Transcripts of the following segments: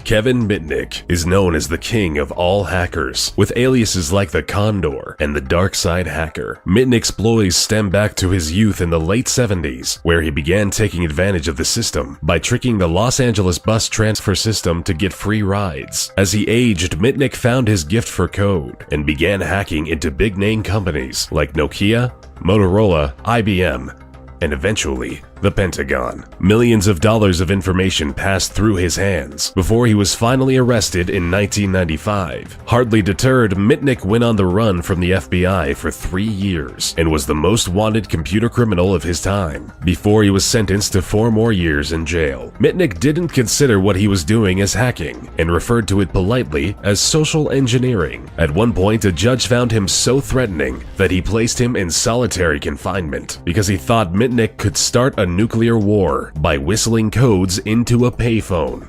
Kevin Mitnick is known as the king of all hackers, with aliases like the Condor and the Dark Side Hacker. Mitnick's exploits stem back to his youth in the late 70s, where he began taking advantage of the system by tricking the Los Angeles bus transfer system to get free rides. As he aged, Mitnick found his gift for code and began hacking into big-name companies like Nokia, Motorola, IBM, and eventually the Pentagon. Millions of dollars of information passed through his hands before he was finally arrested in 1995. Hardly deterred, Mitnick went on the run from the FBI for 3 years and was the most wanted computer criminal of his time before he was sentenced to 4 more years in jail. Mitnick didn't consider what he was doing as hacking and referred to it politely as social engineering. At one point, a judge found him so threatening that he placed him in solitary confinement because he thought Mitnick could start a nuclear war by whistling codes into a payphone.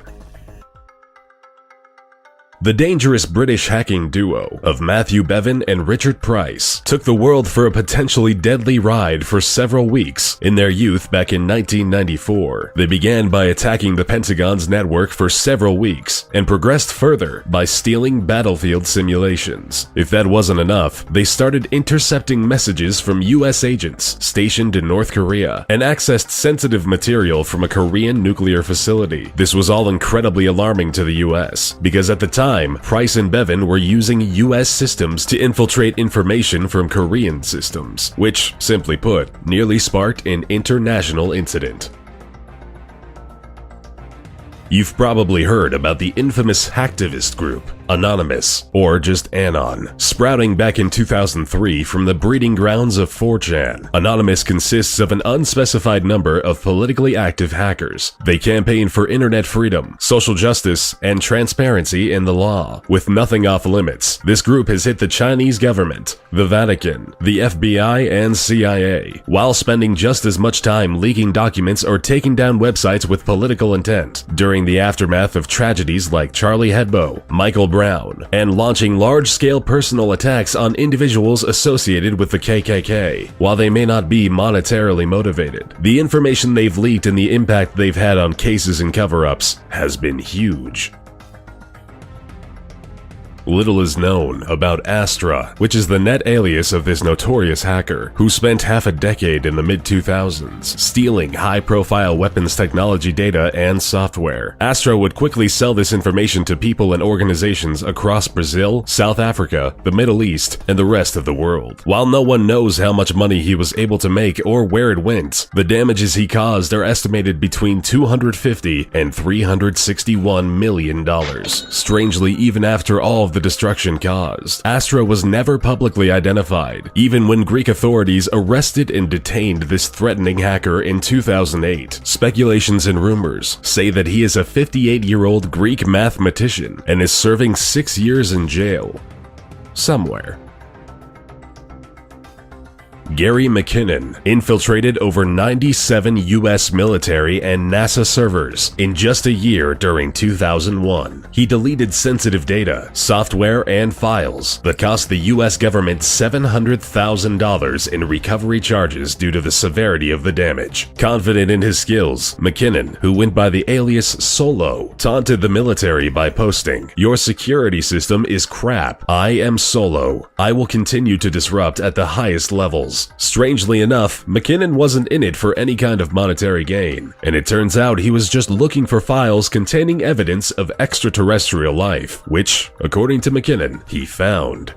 The dangerous British hacking duo of Matthew Bevan and Richard Price took the world for a potentially deadly ride for several weeks in their youth back in 1994. They began by attacking the Pentagon's network for several weeks and progressed further by stealing battlefield simulations. If that wasn't enough, they started intercepting messages from US agents stationed in North Korea and accessed sensitive material from a Korean nuclear facility. This was all incredibly alarming to the US because at the time, Price and Bevan were using US systems to infiltrate information from Korean systems, which, simply put, nearly sparked an international incident. You've probably heard about the infamous hacktivist group, Anonymous, or just Anon, sprouting back in 2003 from the breeding grounds of 4chan. Anonymous consists of an unspecified number of politically active hackers. They campaign for internet freedom, social justice, and transparency in the law. With nothing off limits, this group has hit the Chinese government, the Vatican, the FBI, and CIA, while spending just as much time leaking documents or taking down websites with political intent during the aftermath of tragedies like Charlie Hebdo, Michael Brown, and launching large-scale personal attacks on individuals associated with the KKK. While they may not be monetarily motivated, the information they've leaked and the impact they've had on cases and cover-ups has been huge. Little is known about Astra, which is the net alias of this notorious hacker, who spent half a decade in the mid-2000s stealing high-profile weapons technology data and software. Astra would quickly sell this information to people and organizations across Brazil, South Africa, the Middle East, and the rest of the world. While no one knows how much money he was able to make or where it went, the damages he caused are estimated between $250 and $361 million. Strangely, even after all of the destruction caused, Astra was never publicly identified, even when Greek authorities arrested and detained this threatening hacker in 2008. Speculations and rumors say that he is a 58-year-old Greek mathematician and is serving 6 years in jail somewhere. Gary McKinnon infiltrated over 97 US military and NASA servers in just a year during 2001. He deleted sensitive data, software, and files that cost the US government $700,000 in recovery charges due to the severity of the damage. Confident in his skills, McKinnon, who went by the alias Solo, taunted the military by posting, "Your security system is crap. I am Solo. I will continue to disrupt at the highest levels." Strangely enough, McKinnon wasn't in it for any kind of monetary gain, and it turns out he was just looking for files containing evidence of extraterrestrial life, which, according to McKinnon, he found.